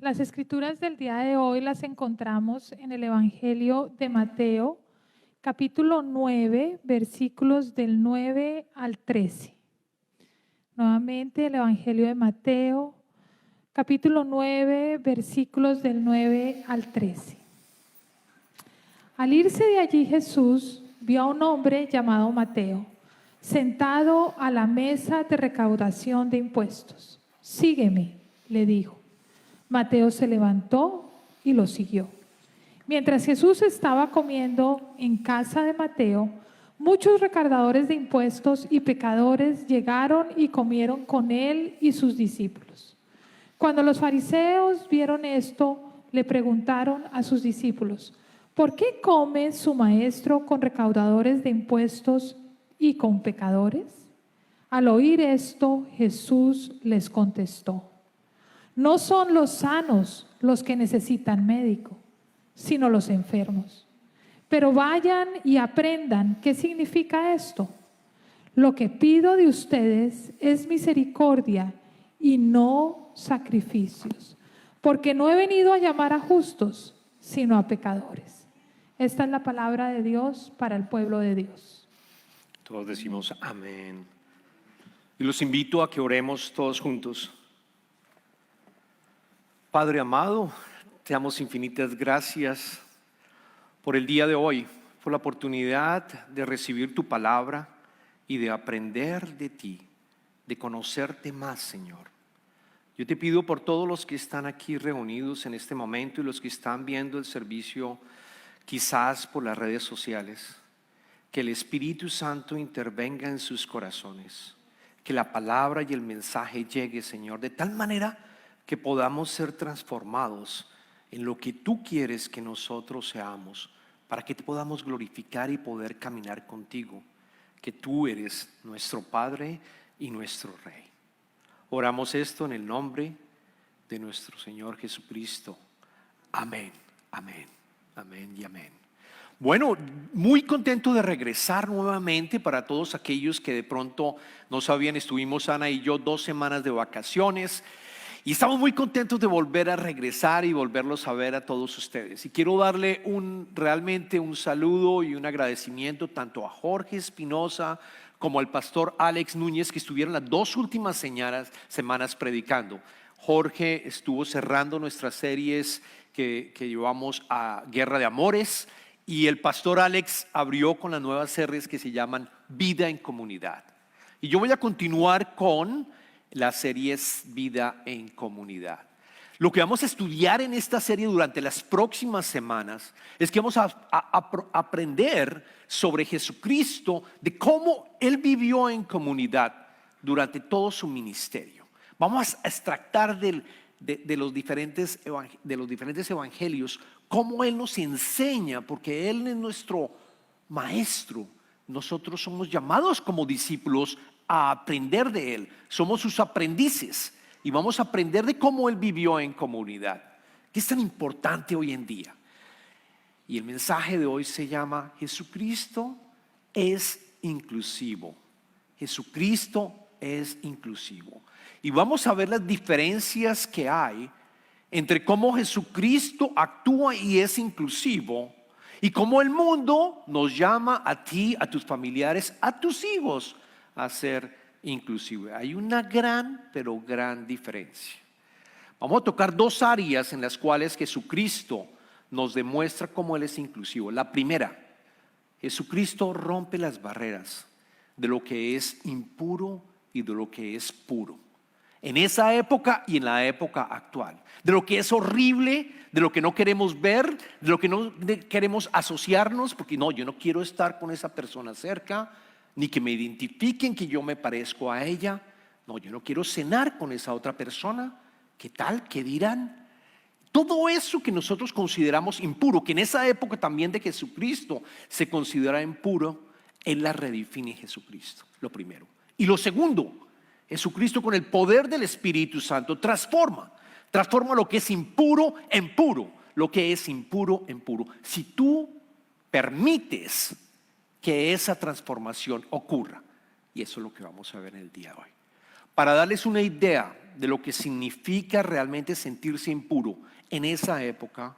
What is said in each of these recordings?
Las escrituras del día de hoy las encontramos en el Evangelio de Mateo, capítulo 9, versículos del 9 al 13. Nuevamente el Evangelio de Mateo, capítulo 9, versículos del 9 al 13. Al irse de allí Jesús vio a un hombre llamado Mateo, sentado a la mesa de recaudación de impuestos. Sígueme, le dijo. Mateo se levantó y lo siguió. Mientras Jesús estaba comiendo en casa de Mateo, muchos recaudadores de impuestos y pecadores llegaron y comieron con él y sus discípulos. Cuando los fariseos vieron esto, le preguntaron a sus discípulos: ¿por qué come su maestro con recaudadores de impuestos y con pecadores? Al oír esto, Jesús les contestó: no son los sanos los que necesitan médico, sino los enfermos. Pero vayan y aprendan qué significa esto. Lo que pido de ustedes es misericordia y no sacrificios, porque no he venido a llamar a justos, sino a pecadores. Esta es la palabra de Dios para el pueblo de Dios. Todos decimos amén. Y los invito a que oremos todos juntos. Padre amado, te damos infinitas gracias por el día de hoy, por la oportunidad de recibir tu palabra y de aprender de ti, de conocerte más, Señor. Yo te pido por todos los que están aquí reunidos en este momento y los que están viendo el servicio quizás por las redes sociales, que el Espíritu Santo intervenga en sus corazones, que la palabra y el mensaje llegue, Señor, de tal manera que podamos ser transformados en lo que tú quieres que nosotros seamos, para que te podamos glorificar y poder caminar contigo, que tú eres nuestro Padre y nuestro Rey. Oramos esto en el nombre de nuestro Señor Jesucristo. Amén, amén, amén y amén. Bueno, muy contento de regresar nuevamente. Para todos aquellos que de pronto no sabían, estuvimos Ana y yo 2 semanas de vacaciones y estamos muy contentos de volver a regresar y volverlos a ver a todos ustedes. Y quiero darle realmente un saludo y un agradecimiento tanto a Jorge Espinosa como al pastor Alex Núñez, que estuvieron las 2 últimas semanas predicando. Jorge estuvo cerrando nuestras series que llevamos a Guerra de Amores, y el pastor Alex abrió con las nuevas series que se llaman Vida en Comunidad. Y yo voy a continuar con las series Vida en Comunidad. Lo que vamos a estudiar en esta serie durante las próximas semanas es que vamos a aprender sobre Jesucristo, de cómo Él vivió en comunidad durante todo su ministerio. Vamos a extractar de los diferentes evangelios cómo Él nos enseña, porque Él es nuestro maestro. Nosotros somos llamados como discípulos a aprender de Él, somos sus aprendices y vamos a aprender de cómo Él vivió en comunidad, que es tan importante hoy en día. Y el mensaje de hoy se llama Jesucristo es inclusivo. Jesucristo es inclusivo. Y vamos a ver las diferencias que hay entre cómo Jesucristo actúa y es inclusivo, y cómo el mundo nos llama a ti, a tus familiares, a tus hijos a ser inclusivo. Hay una gran, pero gran diferencia. Vamos a tocar 2 áreas en las cuales Jesucristo nos demuestra cómo Él es inclusivo. La primera, Jesucristo rompe las barreras de lo que es impuro y de lo que es puro. En esa época y en la época actual, de lo que es horrible, de lo que no queremos ver, de lo que no queremos asociarnos, porque no, yo no quiero estar con esa persona cerca, ni que me identifiquen que yo me parezco a ella. No, yo no quiero cenar con esa otra persona. ¿Qué tal? ¿Qué dirán? Todo eso que nosotros consideramos impuro, que en esa época también de Jesucristo se considera impuro, Él la redefine Jesucristo, lo primero. Y lo segundo, Jesucristo con el poder del Espíritu Santo transforma lo que es impuro en puro, lo que es impuro en puro. Si tú permites que esa transformación ocurra, y eso es lo que vamos a ver en el día de hoy. Para darles una idea de lo que significa realmente sentirse impuro en esa época,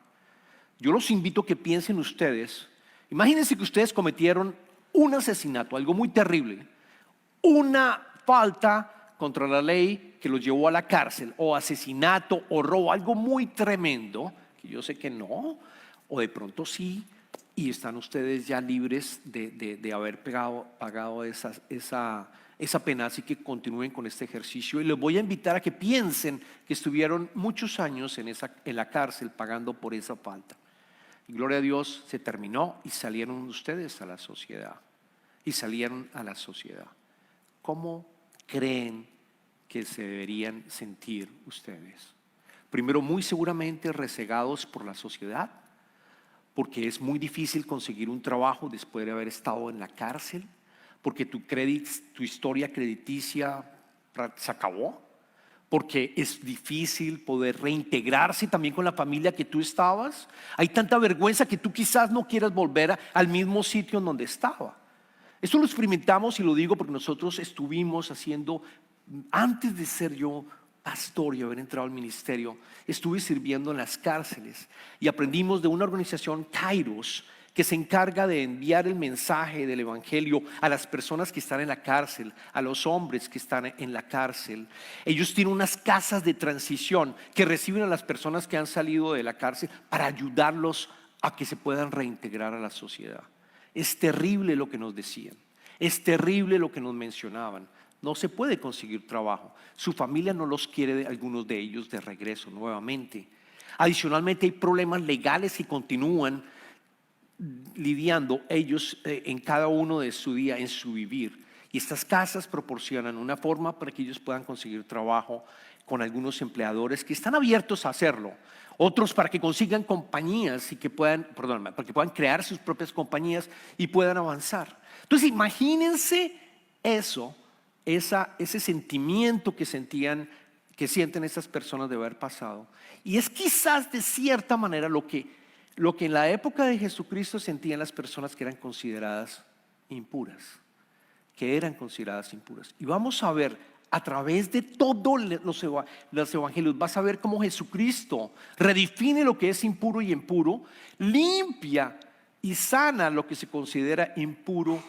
yo los invito a que piensen ustedes. Imagínense que ustedes cometieron un asesinato, algo muy terrible, una falta contra la ley que los llevó a la cárcel, o asesinato o robo, algo muy tremendo, que yo sé que no, o de pronto sí, y están ustedes ya libres de haber pagado esa pena, así que continúen con este ejercicio. Y les voy a invitar a que piensen que estuvieron muchos años en la cárcel pagando por esa falta. Y gloria a Dios, se terminó y salieron ustedes a la sociedad. ¿Cómo creen que se deberían sentir ustedes? Primero, muy seguramente rezegados por la sociedad, porque es muy difícil conseguir un trabajo después de haber estado en la cárcel, porque tu historia crediticia se acabó, porque es difícil poder reintegrarse también con la familia que tú estabas. Hay tanta vergüenza que tú quizás no quieras volver al mismo sitio en donde estaba. Esto lo experimentamos, y lo digo porque nosotros estuvimos haciendo, antes de ser yo pastor y haber entrado al ministerio, estuve sirviendo en las cárceles y aprendimos de una organización, Kairos, que se encarga de enviar el mensaje del evangelio a las personas que están en la cárcel, a los hombres que están en la cárcel. Ellos tienen unas casas de transición que reciben a las personas que han salido de la cárcel para ayudarlos a que se puedan reintegrar a la sociedad. Es terrible lo que nos decían, es terrible lo que nos mencionaban. No se puede conseguir trabajo, su familia no los quiere, algunos de ellos, de regreso nuevamente. Adicionalmente hay problemas legales que continúan lidiando ellos en cada uno de su día, en su vivir. Y estas casas proporcionan una forma para que ellos puedan conseguir trabajo con algunos empleadores que están abiertos a hacerlo. Otros para que consigan compañías y para que puedan crear sus propias compañías y puedan avanzar. Entonces imagínense eso, ese sentimiento que sienten esas personas de haber pasado. Y es quizás de cierta manera lo que en la época de Jesucristo sentían las personas que eran consideradas impuras. Y vamos a ver a través de todos los evangelios, vas a ver cómo Jesucristo redefine lo que es impuro y impuro, limpia y sana lo que se considera impuro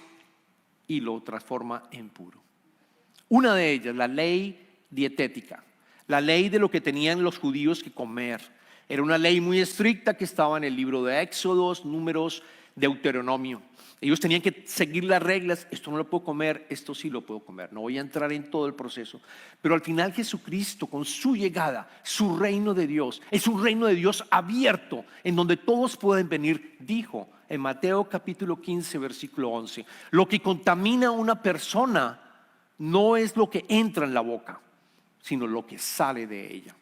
y lo transforma en puro. Una de ellas, la ley dietética, la ley de lo que tenían los judíos que comer. Era una ley muy estricta que estaba en el libro de Éxodos, Números, Deuteronomio. Ellos tenían que seguir las reglas. Esto no lo puedo comer, esto sí lo puedo comer. No voy a entrar en todo el proceso. Pero al final Jesucristo, con su llegada, su reino de Dios, es un reino de Dios abierto, en donde todos pueden venir. Dijo en Mateo capítulo 15, versículo 11, lo que contamina a una persona no es lo que entra en la boca, sino lo que sale de ella.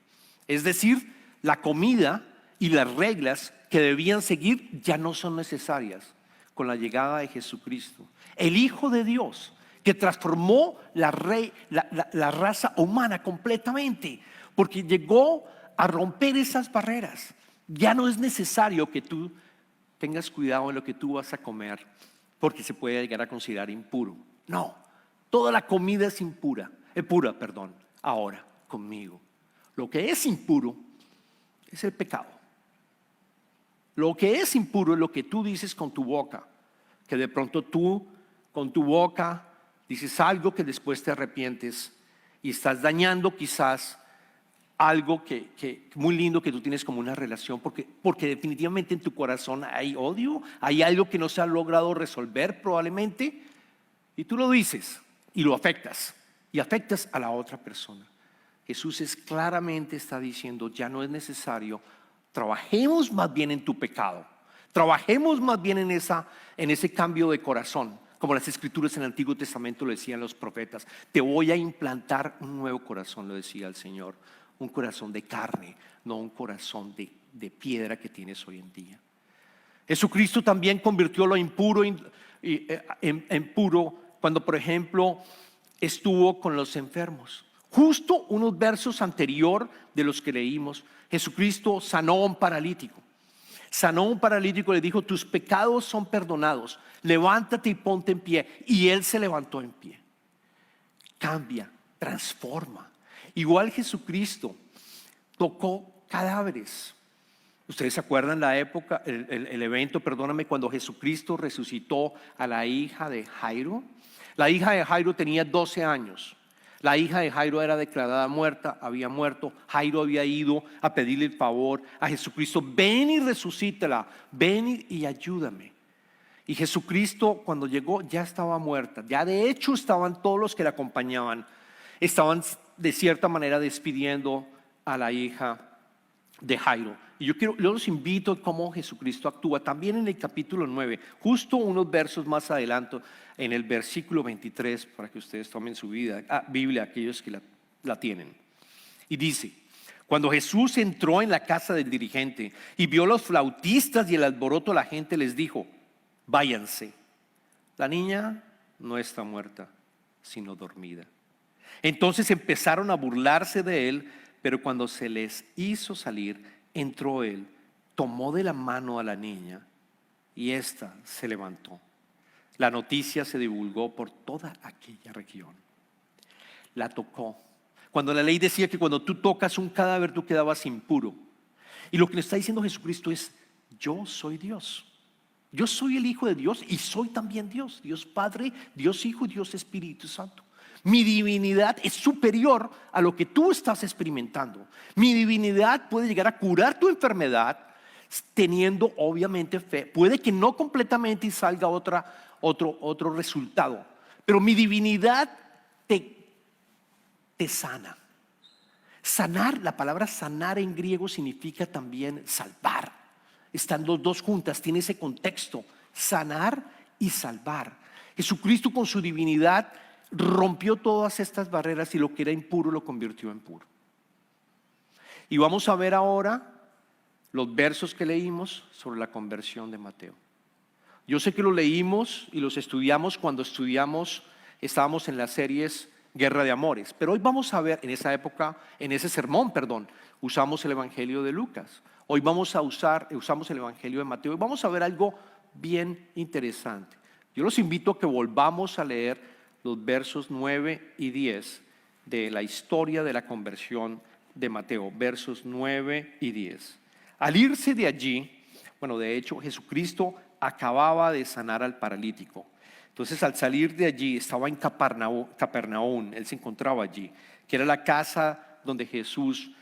Es decir, la comida y las reglas que debían seguir ya no son necesarias con la llegada de Jesucristo, el Hijo de Dios, que transformó la raza humana completamente, porque llegó a romper esas barreras. Ya no es necesario que tú tengas cuidado en lo que tú vas a comer, porque se puede llegar a considerar impuro. No, toda la comida es pura, ahora conmigo. Lo que es impuro es el pecado. Lo que es impuro es lo que tú dices con tu boca, que de pronto tú con tu boca dices algo que después te arrepientes y estás dañando quizás algo que muy lindo que tú tienes como una relación, porque definitivamente en tu corazón hay odio, hay algo que no se ha logrado resolver probablemente, y tú lo dices y lo afectas y afectas a la otra persona. Jesús claramente está diciendo, ya no es necesario. Trabajemos más bien en tu pecado, trabajemos más bien en ese cambio de corazón, como las escrituras en el Antiguo Testamento lo decían los profetas. Te voy a implantar un nuevo corazón, lo decía el Señor, un corazón de carne, no un corazón de piedra que tienes hoy en día. Jesucristo también convirtió lo impuro en puro cuando, por ejemplo, estuvo con los enfermos. Justo unos versos anterior de los que leímos, Jesucristo sanó a un paralítico. Le dijo, tus pecados son perdonados, levántate y ponte en pie. Y él se levantó en pie. Cambia transforma. Igual Jesucristo tocó cadáveres. Ustedes se acuerdan la época, el evento, perdóname, cuando Jesucristo resucitó a la hija de Jairo. La hija de Jairo tenía 12 años. La hija de Jairo era declarada muerta, había muerto. Jairo había ido a pedirle el favor a Jesucristo: ven y resucítala, ven y ayúdame. Y Jesucristo, cuando llegó, ya estaba muerta. Ya de hecho estaban todos los que la acompañaban, estaban de cierta manera despidiendo a la hija de Jairo. Y yo los invito a cómo Jesucristo actúa también en el capítulo 9, justo unos versos más adelante, en el versículo 23, para que ustedes tomen su Biblia, aquellos que la tienen. Y dice: cuando Jesús entró en la casa del dirigente y vio los flautistas y el alboroto de la gente, les dijo: váyanse, la niña no está muerta, sino dormida. Entonces empezaron a burlarse de él, pero cuando se les hizo salir, entró él, tomó de la mano a la niña y ésta se levantó. La noticia se divulgó por toda aquella región. La tocó. Cuando la ley decía que cuando tú tocas un cadáver tú quedabas impuro. Y lo que le está diciendo Jesucristo es: yo soy Dios. Yo soy el Hijo de Dios y soy también Dios. Dios Padre, Dios Hijo y Dios Espíritu Santo. Mi divinidad es superior a lo que tú estás experimentando. Mi divinidad puede llegar a curar tu enfermedad teniendo obviamente fe. Puede que no completamente y salga otro resultado, pero mi divinidad te sana. Sanar, la palabra sanar en griego significa también salvar. Están los dos juntas, tiene ese contexto: sanar y salvar. Jesucristo con su divinidad rompió todas estas barreras y lo que era impuro lo convirtió en puro. Y vamos a ver ahora los versos que leímos sobre la conversión de Mateo. Yo sé que los leímos y los estudiamos cuando estábamos en las series Guerra de Amores, pero hoy vamos a ver, en esa época, en ese sermón, usamos el Evangelio de Lucas. Hoy usamos el Evangelio de Mateo y vamos a ver algo bien interesante. Yo los invito a que volvamos a leer los versos 9 y 10 de la historia de la conversión de Mateo, versos 9 y 10. Al irse de allí, de hecho Jesucristo acababa de sanar al paralítico. Entonces, al salir de allí, estaba en Capernaum, él se encontraba allí, que era la casa donde Jesús,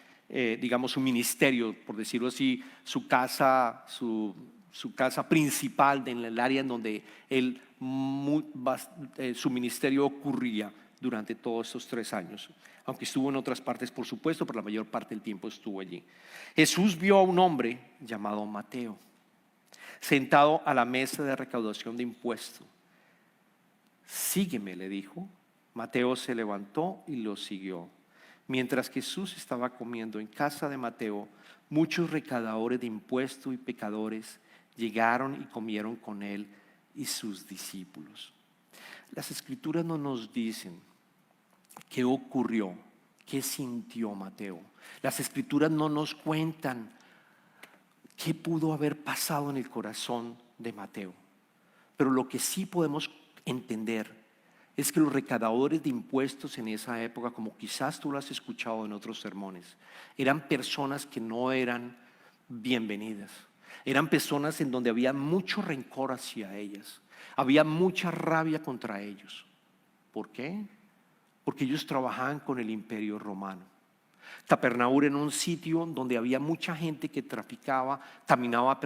su ministerio, por decirlo así, su casa principal en el área en donde su ministerio ocurría durante todos estos 3 años. Aunque estuvo en otras partes, por supuesto, pero la mayor parte del tiempo estuvo allí. Jesús vio a un hombre llamado Mateo sentado a la mesa de recaudación de impuestos. Sígueme, le dijo. Mateo se levantó y lo siguió. Mientras Jesús estaba comiendo en casa de Mateo, muchos recaudadores de impuestos y pecadores llegaron y comieron con él y sus discípulos. Las escrituras no nos dicen qué ocurrió, qué sintió Mateo. Las escrituras no nos cuentan qué pudo haber pasado en el corazón de Mateo. Pero lo que sí podemos entender es que los recaudadores de impuestos en esa época, como quizás tú lo has escuchado en otros sermones, eran personas que no eran bienvenidas. Eran personas en donde había mucho rencor hacia ellas. Había mucha rabia contra ellos. ¿Por qué? Porque ellos trabajaban con el imperio romano. Capernaum era un sitio donde había mucha gente que caminaba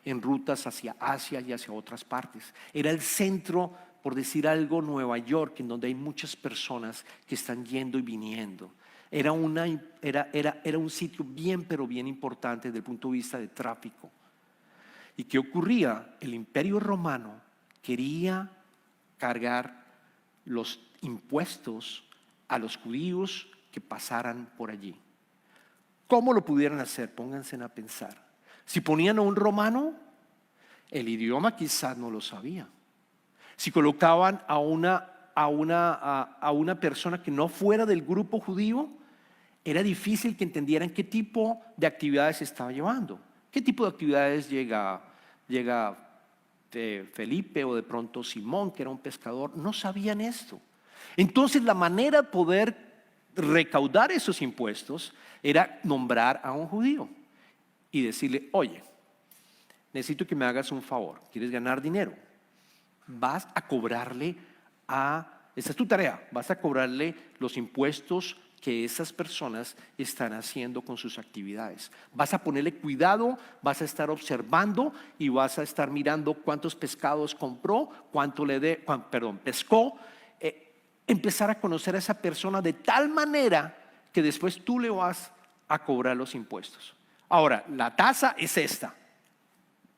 en rutas hacia Asia y hacia otras partes. Era el centro, por decir algo, Nueva York, en donde hay muchas personas que están yendo y viniendo. Era un sitio bien, pero bien importante desde el punto de vista de tráfico. ¿Y qué ocurría? El imperio romano quería cargar los impuestos a los judíos que pasaran por allí. ¿Cómo lo pudieran hacer? Pónganse a pensar. Si ponían a un romano, el idioma quizás no lo sabía. Si colocaban a una persona que no fuera del grupo judío, era difícil que entendieran qué tipo de actividades se estaba llevando. ¿Qué tipo de actividades llega Felipe o de pronto Simón, que era un pescador? No sabían esto. Entonces la manera de poder recaudar esos impuestos era nombrar a un judío y decirle: oye, necesito que me hagas un favor, ¿quieres ganar dinero? Vas a cobrarle esa es tu tarea, vas a cobrarle los impuestos que esas personas están haciendo con sus actividades. Vas a ponerle cuidado, vas a estar observando y vas a estar mirando cuántos pescados compró, cuánto pescó. Empezar a conocer a esa persona de tal manera que después tú le vas a cobrar los impuestos. Ahora, la tasa es esta.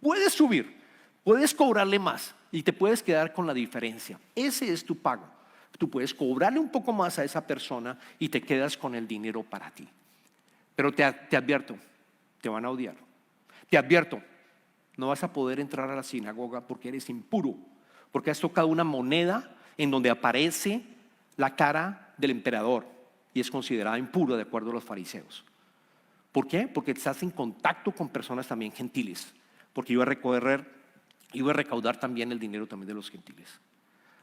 Puedes subir, puedes cobrarle más y te puedes quedar con la diferencia. Ese es tu pago. Tú puedes cobrarle un poco más a esa persona y te quedas con el dinero para ti. Pero te advierto, te van a odiar. Te advierto, no vas a poder entrar a la sinagoga porque eres impuro, porque has tocado una moneda en donde aparece la cara del emperador y es considerada impura de acuerdo a los fariseos. ¿Por qué? Porque estás en contacto con personas también gentiles, porque iba a recaudar también el dinero también de los gentiles.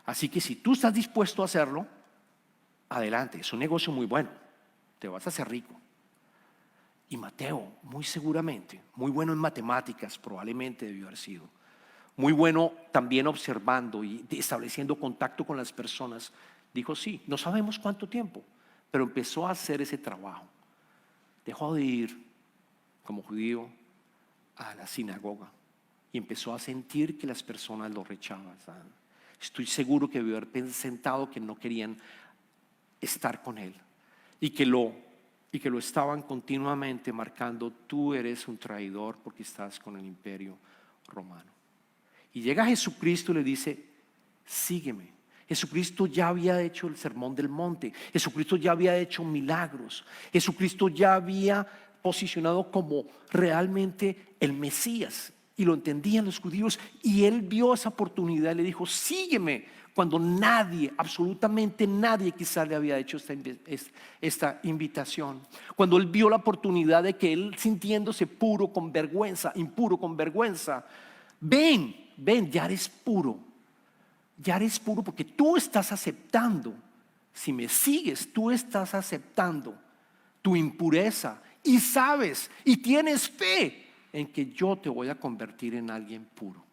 Así que si tú estás dispuesto a hacerlo, adelante, es un negocio muy bueno, te vas a hacer rico. Y Mateo, muy seguramente, muy bueno en matemáticas, probablemente debió haber sido, muy bueno también observando y estableciendo contacto con las personas, dijo: sí, no sabemos cuánto tiempo, pero empezó a hacer ese trabajo. Dejó de ir como judío a la sinagoga y empezó a sentir que las personas lo rechazaban. Estoy seguro que debió haber pensado que no querían estar con él y que lo estaban continuamente marcando: tú eres un traidor porque estás con el imperio romano. Y llega Jesucristo y le dice: sígueme. Jesucristo ya había hecho el sermón del monte, Jesucristo ya había hecho milagros, Jesucristo ya había posicionado como realmente el Mesías, y lo entendían los judíos, y él vio esa oportunidad y le dijo: sígueme, cuando nadie, absolutamente nadie quizás le había hecho esta invitación. Cuando él vio la oportunidad de que él, sintiéndose impuro con vergüenza, ven, ya eres puro. Ya eres puro porque tú estás aceptando. Si me sigues, tú estás aceptando tu impureza y sabes y tienes fe en que yo te voy a convertir en alguien puro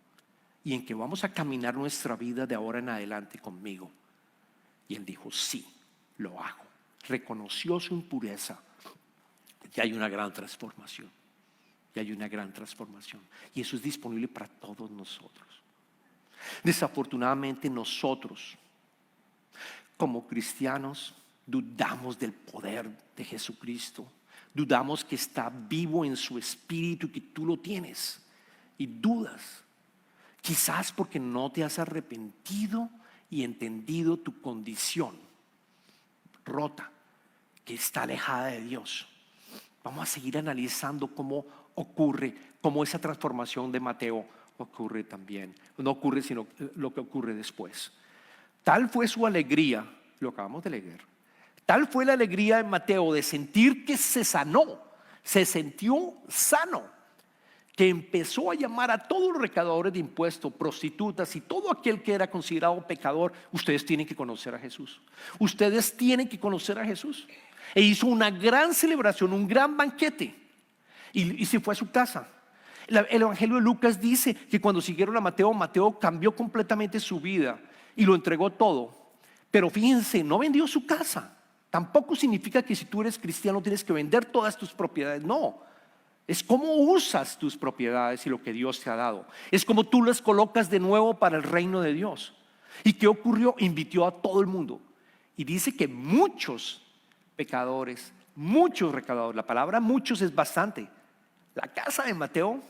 y en que vamos a caminar nuestra vida de ahora en adelante conmigo. Y él dijo: sí, lo hago. Reconoció su impureza y hay una gran transformación. Y eso es disponible para todos nosotros. Desafortunadamente nosotros como cristianos dudamos del poder de Jesucristo, dudamos que está vivo en su espíritu y que tú lo tienes, y dudas, quizás porque no te has arrepentido y entendido tu condición rota, que está alejada de Dios. Vamos a seguir analizando cómo ocurre, cómo esa transformación de Mateo ocurre también. No ocurre sino lo que ocurre después. Tal fue su alegría, lo acabamos de leer. Tal fue la alegría de Mateo de sentir que se sanó, se sintió sano, que empezó a llamar a todos los recaudadores de impuestos, prostitutas y todo aquel que era considerado pecador: ustedes tienen que conocer a Jesús. Ustedes tienen que conocer a Jesús. E hizo una gran celebración, un gran banquete, y se fue a su casa. El Evangelio de Lucas dice que cuando siguieron a Mateo, Mateo cambió completamente su vida y lo entregó todo. Pero fíjense, no vendió su casa. Tampoco significa que si tú eres cristiano tienes que vender todas tus propiedades. No, es cómo usas tus propiedades y lo que Dios te ha dado. Es como tú las colocas de nuevo para el reino de Dios. ¿Y qué ocurrió? Invitó a todo el mundo. Y dice que muchos pecadores, muchos recaudadores, la palabra muchos es bastante. La casa de Mateo,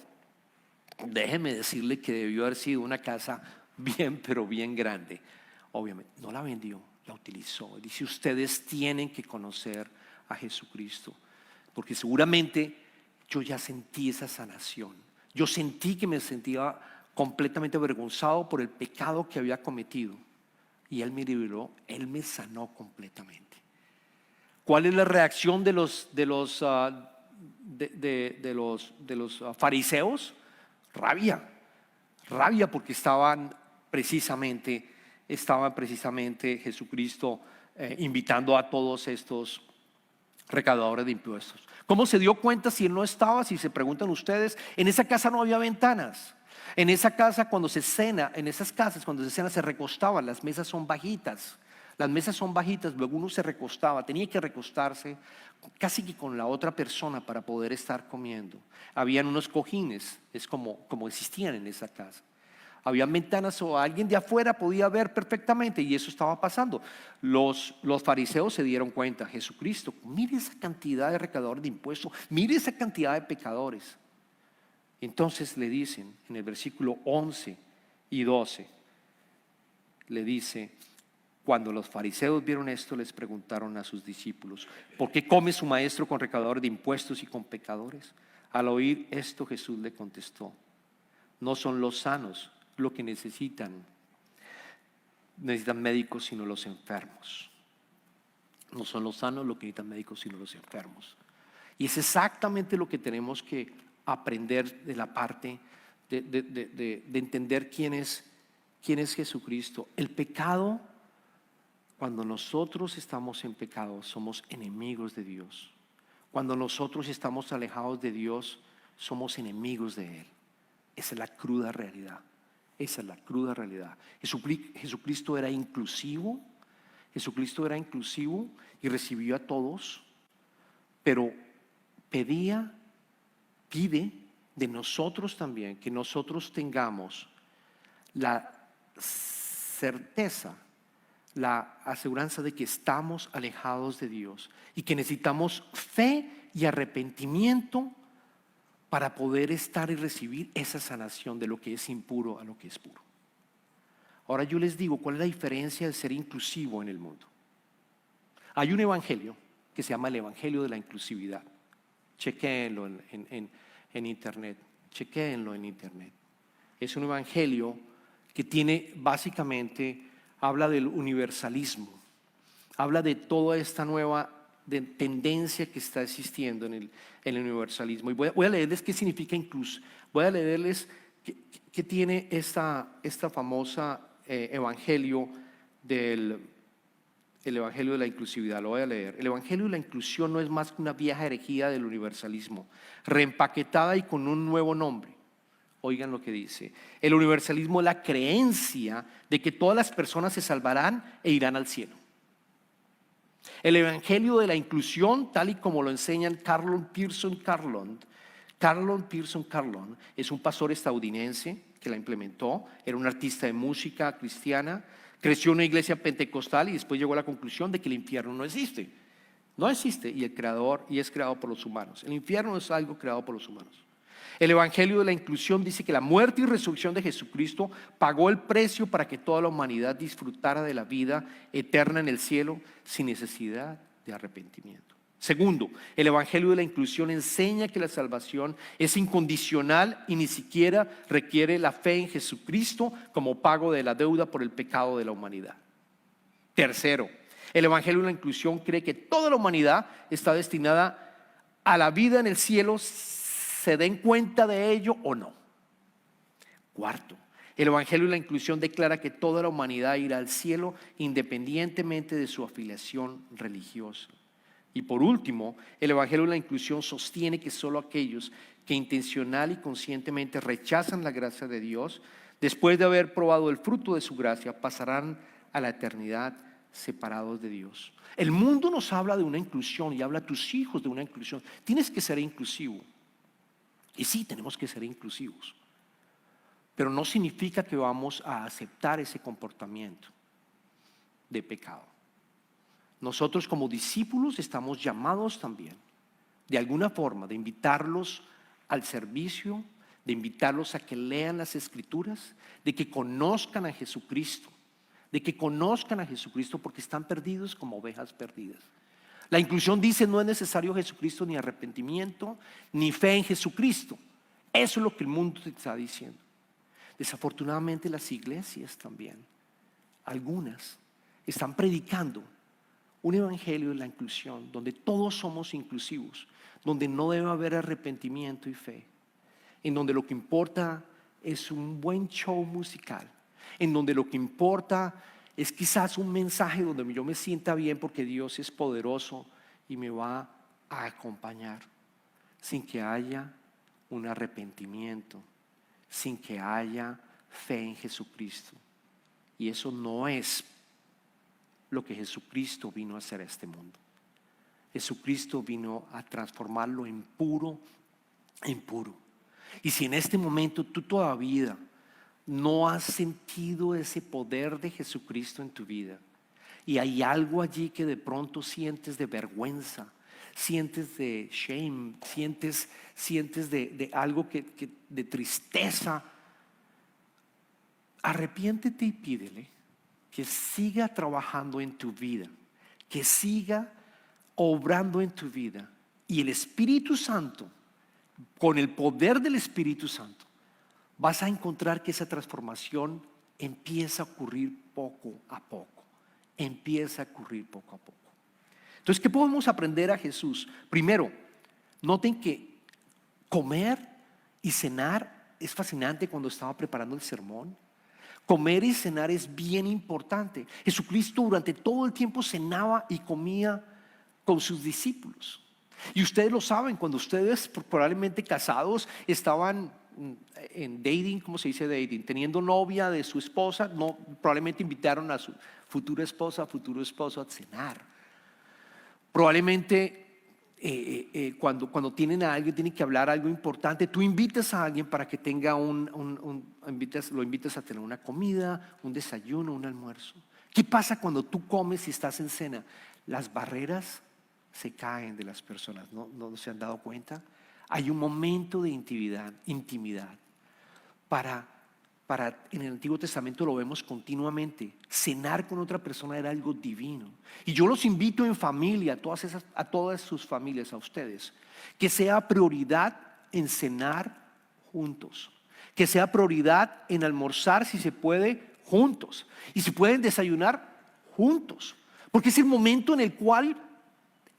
déjeme decirle que debió haber sido una casa bien, pero bien grande. Obviamente, no la vendió, la utilizó. Dice: ustedes tienen que conocer a Jesucristo, porque seguramente yo ya sentí esa sanación. Yo sentí que me sentía completamente avergonzado por el pecado que había cometido, y Él me liberó, Él me sanó completamente. ¿Cuál es la reacción de los fariseos? Rabia porque estaban precisamente estaba precisamente Jesucristo invitando a todos estos recaudadores de impuestos. ¿Cómo se dio cuenta si él no estaba? Si se preguntan ustedes, en esa casa no había ventanas. En esa casa cuando se cena, en esas casas cuando se cena se recostaban, las mesas son bajitas. Las mesas son bajitas, luego uno se recostaba, tenía que recostarse casi que con la otra persona para poder estar comiendo. Habían unos cojines, es como existían en esa casa. Habían ventanas o alguien de afuera podía ver perfectamente y eso estaba pasando. Los fariseos se dieron cuenta, Jesucristo, mire esa cantidad de recaudadores de impuestos, mire esa cantidad de pecadores. Entonces le dicen en el versículo 11 y 12, le dice, cuando los fariseos vieron esto, les preguntaron a sus discípulos, ¿por qué come su maestro con recaudadores de impuestos y con pecadores? Al oír esto, Jesús le contestó, no son los sanos lo que necesitan médicos sino los enfermos. No son los sanos lo que necesitan médicos sino los enfermos. Y es exactamente lo que tenemos que aprender de la parte de entender quién es Jesucristo. El pecado, cuando nosotros estamos en pecado, somos enemigos de Dios. Cuando nosotros estamos alejados de Dios, somos enemigos de Él. Esa es la cruda realidad. Esa es la cruda realidad. Jesucristo era inclusivo. Jesucristo era inclusivo y recibió a todos, pero pide de nosotros también que nosotros tengamos la certeza, la aseguranza de que estamos alejados de Dios y que necesitamos fe y arrepentimiento para poder estar y recibir esa sanación de lo que es impuro a lo que es puro. Ahora yo les digo, ¿cuál es la diferencia de ser inclusivo en el mundo? Hay un evangelio que se llama el evangelio de la inclusividad. Chequéenlo en internet. Chequéenlo en internet. Es un evangelio que tiene básicamente, habla del universalismo. Habla de toda esta nueva tendencia que está existiendo en el universalismo. Y voy a leerles qué significa incluso. Voy a leerles qué tiene esta famosa evangelio el evangelio de la inclusividad. Lo voy a leer. El evangelio de la inclusión no es más que una vieja herejía del universalismo, reempaquetada y con un nuevo nombre. Oigan lo que dice. El universalismo es la creencia de que todas las personas se salvarán e irán al cielo. El evangelio de la inclusión, tal y como lo enseñan Carlon Pearson Carlon, es un pastor estadounidense que la implementó. Era un artista de música cristiana, creció en una iglesia pentecostal y después llegó a la conclusión de que el infierno no existe. No existe y es creado por los humanos. El infierno es algo creado por los humanos. El evangelio de la inclusión dice que la muerte y resurrección de Jesucristo pagó el precio para que toda la humanidad disfrutara de la vida eterna en el cielo sin necesidad de arrepentimiento. Segundo, el evangelio de la inclusión enseña que la salvación es incondicional y ni siquiera requiere la fe en Jesucristo como pago de la deuda por el pecado de la humanidad. Tercero, el evangelio de la inclusión cree que toda la humanidad está destinada a la vida en el cielo, se den cuenta de ello o no. Cuarto, el evangelio de la inclusión declara que toda la humanidad irá al cielo independientemente de su afiliación religiosa. Y por último, el evangelio de la inclusión sostiene que solo aquellos que intencional y conscientemente rechazan la gracia de Dios, después de haber probado el fruto de su gracia, pasarán a la eternidad separados de Dios. El mundo nos habla de una inclusión y habla a tus hijos de una inclusión. Tienes que ser inclusivo. Y sí, tenemos que ser inclusivos. Pero no significa que vamos a aceptar ese comportamiento de pecado. Nosotros como discípulos estamos llamados también, de alguna forma, de invitarlos al servicio, de invitarlos a que lean las Escrituras, de que conozcan a Jesucristo, porque están perdidos como ovejas perdidas. La inclusión dice no es necesario Jesucristo ni arrepentimiento, ni fe en Jesucristo. Eso es lo que el mundo te está diciendo. Desafortunadamente las iglesias también, algunas, están predicando un evangelio de la inclusión, donde todos somos inclusivos, donde no debe haber arrepentimiento y fe, en donde lo que importa es un buen show musical, en donde lo que importa Es quizás un mensaje donde yo me sienta bien porque Dios es poderoso y me va a acompañar, sin que haya un arrepentimiento, sin que haya fe en Jesucristo. Y eso no es lo que Jesucristo vino a hacer a este mundo. Jesucristo vino a transformarlo en puro. Y si en este momento tú todavía no has sentido ese poder de Jesucristo en tu vida, y hay algo allí que de pronto sientes de vergüenza, sientes de shame, sientes de algo de tristeza, arrepiéntete y pídele que siga trabajando en tu vida, que siga obrando en tu vida. Y el Espíritu Santo, con el poder del Espíritu Santo, vas a encontrar que esa transformación empieza a ocurrir poco a poco. Empieza a ocurrir poco a poco. Entonces, ¿qué podemos aprender a Jesús? Primero, noten que comer y cenar es fascinante. Cuando estaba preparando el sermón, comer y cenar es bien importante. Jesucristo durante todo el tiempo cenaba y comía con sus discípulos. Y ustedes lo saben, cuando ustedes probablemente casados estaban en dating, ¿cómo se dice dating? Teniendo novia de su esposa, no, probablemente invitaron a su futura esposa, futuro esposo a cenar. Probablemente cuando tienen a alguien, tienen que hablar algo importante. Tú invitas a alguien para que tenga lo invitas a tener una comida, un desayuno, un almuerzo. ¿Qué pasa cuando tú comes y estás en cena? Las barreras se caen de las personas. ¿No se han dado cuenta? Hay un momento de intimidad. En el Antiguo Testamento lo vemos continuamente. Cenar con otra persona era algo divino. Y yo los invito en familia, a todas sus familias, a ustedes, que sea prioridad en cenar juntos, que sea prioridad en almorzar, si se puede, juntos, y si pueden desayunar juntos, porque es el momento en el cual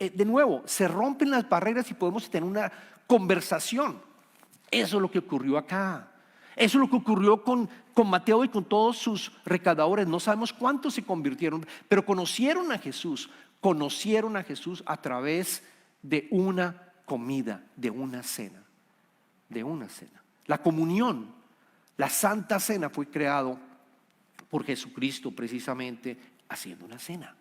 de nuevo se rompen las barreras y podemos tener una conversación. Eso es lo que ocurrió acá. Eso es lo que ocurrió con Mateo y con todos sus recaudadores. No sabemos cuántos se convirtieron, pero conocieron a Jesús a través de una comida, de una cena. La comunión, la Santa Cena, fue creado por Jesucristo precisamente haciendo una cena.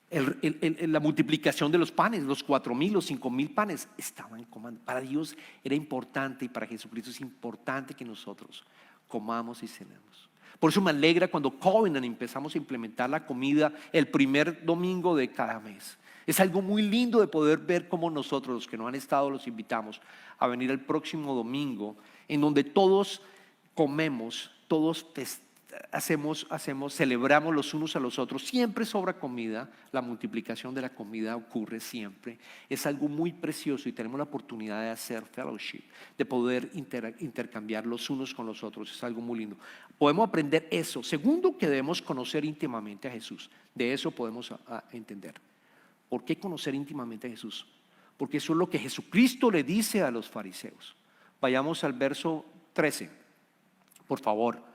La multiplicación de los panes, los 4,000, los 5,000 panes estaban comiendo. Para Dios era importante, y para Jesucristo es importante que nosotros comamos y cenemos. Por eso me alegra cuando Covenant empezamos a implementar la comida el primer domingo de cada mes. Es algo muy lindo de poder ver cómo nosotros, los que no han estado, los invitamos a venir el próximo domingo, en donde todos comemos, todos celebramos los unos a los otros. Siempre sobra comida, la multiplicación de la comida ocurre siempre. Es algo muy precioso y tenemos la oportunidad de hacer fellowship, de poder intercambiar los unos con los otros. Es algo muy lindo. Podemos aprender eso. Segundo, que debemos conocer íntimamente a Jesús. De eso podemos entender. ¿Por qué conocer íntimamente a Jesús? Porque eso es lo que Jesucristo le dice a los fariseos. Vayamos al verso 13, por favor.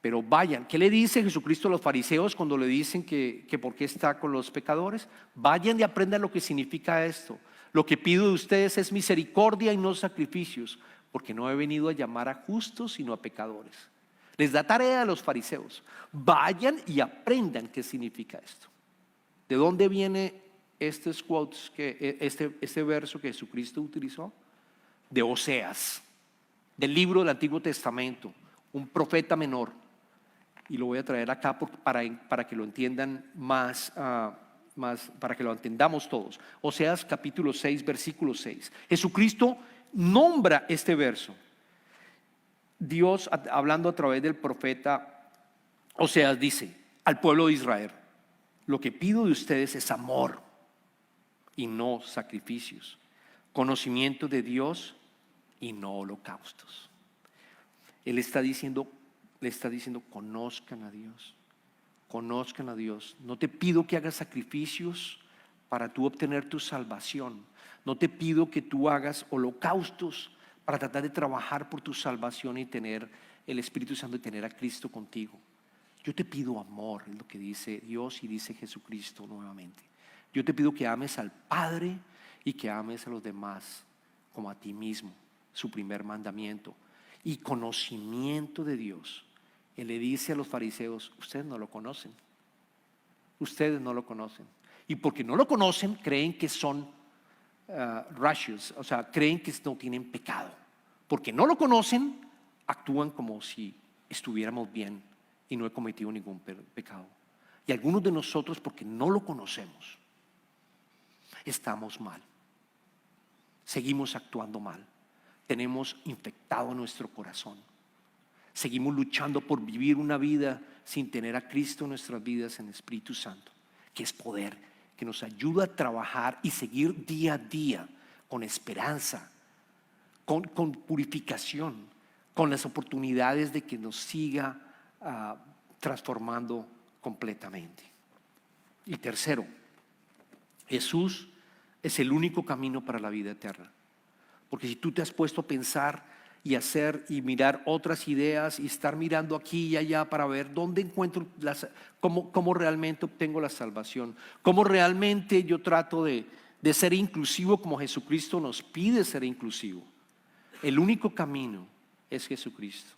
Pero vayan, ¿qué le dice Jesucristo a los fariseos cuando le dicen que por qué está con los pecadores? Vayan y aprendan lo que significa esto. Lo que pido de ustedes es misericordia y no sacrificios, porque no he venido a llamar a justos sino a pecadores. Les da tarea a los fariseos. Vayan y aprendan qué significa esto. ¿De dónde viene este verso que Jesucristo utilizó? De Oseas, del libro del Antiguo Testamento, un profeta menor. Y lo voy a traer acá para que lo entiendan más, para que lo entendamos todos. Oseas capítulo 6, versículo 6. Jesucristo nombra este verso. Dios, hablando a través del profeta Oseas, dice al pueblo de Israel: lo que pido de ustedes es amor y no sacrificios, conocimiento de Dios y no holocaustos. Él le está diciendo, conozcan a Dios, conozcan a Dios. No te pido que hagas sacrificios para tú obtener tu salvación. No te pido que tú hagas holocaustos para tratar de trabajar por tu salvación y tener el Espíritu Santo y tener a Cristo contigo. Yo te pido amor, es lo que dice Dios y dice Jesucristo nuevamente. Yo te pido que ames al Padre y que ames a los demás como a ti mismo, su primer mandamiento. Y conocimiento de Dios. Él le dice a los fariseos, ustedes no lo conocen. Ustedes no lo conocen. Y porque no lo conocen, creen que son righteous, o sea, creen que no tienen pecado. Porque no lo conocen, actúan como si estuviéramos bien y no he cometido ningún pecado. Y algunos de nosotros, porque no lo conocemos, estamos mal. Seguimos actuando mal. Tenemos infectado nuestro corazón. Seguimos luchando por vivir una vida sin tener a Cristo en nuestras vidas, en el Espíritu Santo, que es poder, que nos ayuda a trabajar y seguir día a día con esperanza, con purificación, con las oportunidades de que nos siga transformando completamente. Y tercero, Jesús es el único camino para la vida eterna. Porque si tú te has puesto a pensar y hacer y mirar otras ideas y estar mirando aquí y allá para ver dónde encuentro, cómo realmente obtengo la salvación, cómo realmente yo trato de ser inclusivo como Jesucristo nos pide ser inclusivo. El único camino es Jesucristo.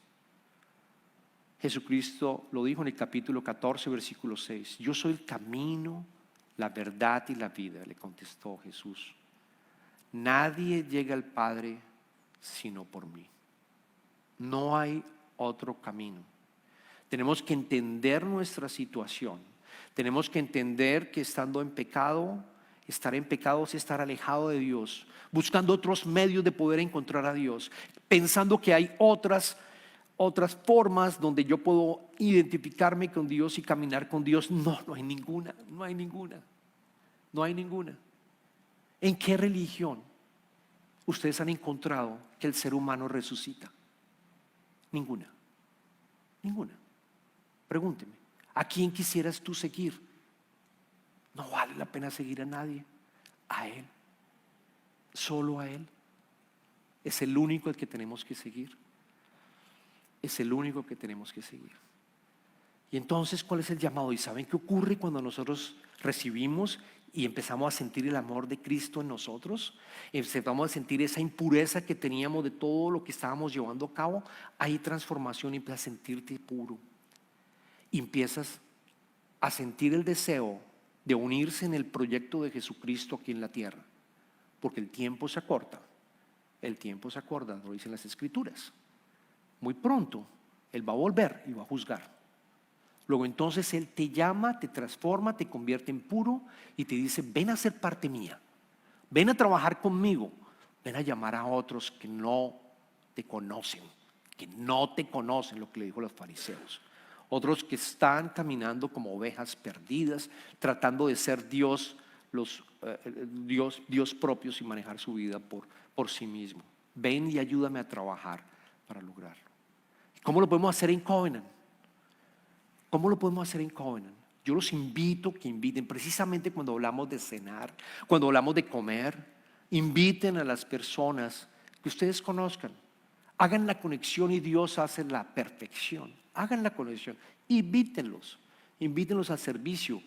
Jesucristo lo dijo en el capítulo 14, versículo 6. Yo soy el camino, la verdad y la vida, le contestó Jesús. Nadie llega al Padre sino por mí. No hay otro camino. Tenemos que entender nuestra situación. Tenemos que entender que estando en pecado, estar en pecado es estar alejado de Dios, buscando otros medios de poder encontrar a Dios, pensando que hay otras formas donde yo puedo identificarme con Dios y caminar con Dios. No hay ninguna. ¿En qué religión ustedes han encontrado que el ser humano resucita? Ninguna. Pregúnteme, ¿a quién quisieras tú seguir? No vale la pena seguir a nadie. A Él. Solo a Él. Es el único al que tenemos que seguir. Es el único que tenemos que seguir. Y entonces, ¿cuál es el llamado? ¿Y saben qué ocurre cuando nosotros recibimos y empezamos a sentir el amor de Cristo en nosotros? Empezamos a sentir esa impureza que teníamos de todo lo que estábamos llevando a cabo. Hay transformación y empiezas a sentirte puro. Y empiezas a sentir el deseo de unirse en el proyecto de Jesucristo aquí en la tierra. Porque el tiempo se acorta. Lo dicen las Escrituras. Muy pronto Él va a volver y va a juzgar. Luego entonces Él te llama, te transforma, te convierte en puro y te dice, ven a ser parte mía, ven a trabajar conmigo, ven a llamar a otros que no te conocen, lo que le dijo a los fariseos. Otros que están caminando como ovejas perdidas, tratando de ser Dios propios y manejar su vida por sí mismo. Ven y ayúdame a trabajar para lograrlo. ¿Cómo lo podemos hacer en Covenant? Yo los invito que inviten, precisamente cuando hablamos de cenar, cuando hablamos de comer, inviten a las personas que ustedes conozcan. Hagan la conexión y Dios hace la perfección. Hagan la conexión, invítenlos al servicio.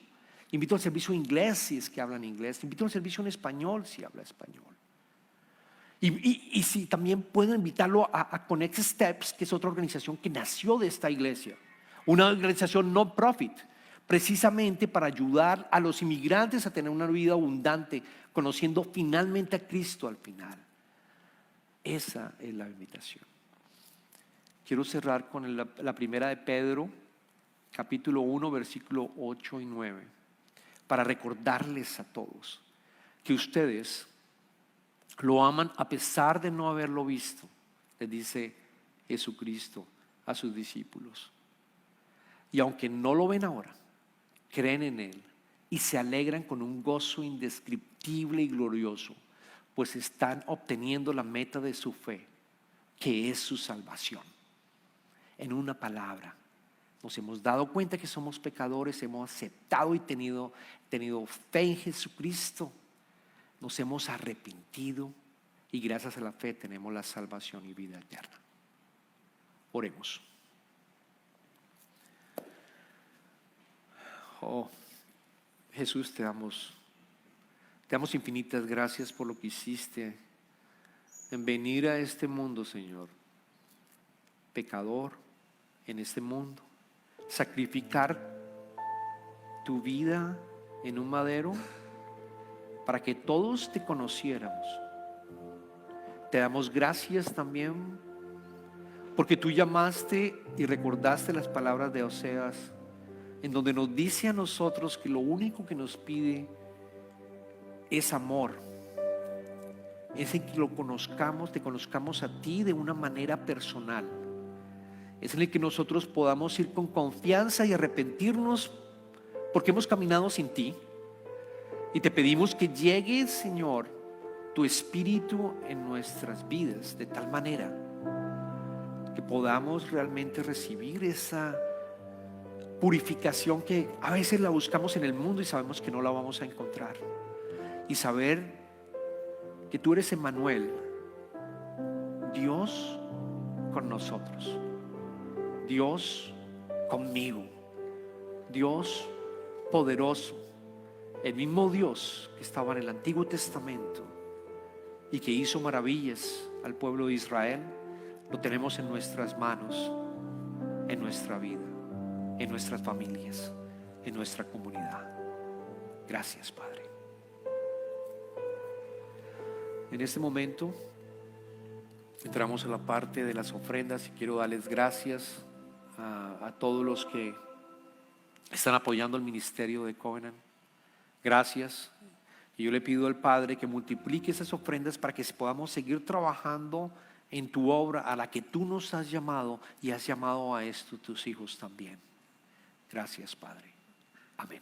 Invito al servicio inglés si es que hablan inglés. Invito al servicio en español si habla español. Y si también pueden invitarlo a Connect Steps, que es otra organización que nació de esta iglesia. Una organización no profit, precisamente para ayudar a los inmigrantes a tener una vida abundante, conociendo finalmente a Cristo al final. Esa es la invitación. Quiero cerrar con la primera de Pedro, capítulo 1, versículo 8 y 9, para recordarles a todos que ustedes lo aman a pesar de no haberlo visto, les dice Jesucristo a sus discípulos. Y aunque no lo ven ahora, creen en Él y se alegran con un gozo indescriptible y glorioso, pues están obteniendo la meta de su fe, que es su salvación. En una palabra, nos hemos dado cuenta que somos pecadores, hemos aceptado y tenido fe en Jesucristo, nos hemos arrepentido y gracias a la fe tenemos la salvación y vida eterna. Oremos. Oh, Jesús, te damos infinitas gracias por lo que hiciste en venir a este mundo, Señor, pecador en este mundo, sacrificar tu vida en un madero para que todos te conociéramos. Te damos gracias también porque tú llamaste y recordaste las palabras de Oseas, en donde nos dice a nosotros que lo único que nos pide es amor. Es en que lo conozcamos, te conozcamos a ti de una manera personal. Es en el que nosotros podamos ir con confianza y arrepentirnos porque hemos caminado sin ti. Y te pedimos que llegue, Señor, tu Espíritu en nuestras vidas de tal manera que podamos realmente recibir esa purificación que a veces la buscamos en el mundo y sabemos que no la vamos a encontrar. Y saber que tú eres Emmanuel, Dios con nosotros, Dios conmigo, Dios poderoso, el mismo Dios que estaba en el Antiguo Testamento y que hizo maravillas al pueblo de Israel, lo tenemos en nuestras manos, en nuestra vida, en nuestras familias, en nuestra comunidad. Gracias, Padre. En este momento entramos a la parte de las ofrendas y quiero darles gracias a todos los que están apoyando el ministerio de Covenant. Gracias. Y yo le pido al Padre que multiplique esas ofrendas para que podamos seguir trabajando en tu obra a la que tú nos has llamado y has llamado a estos tus hijos también. Gracias, Padre. Amén.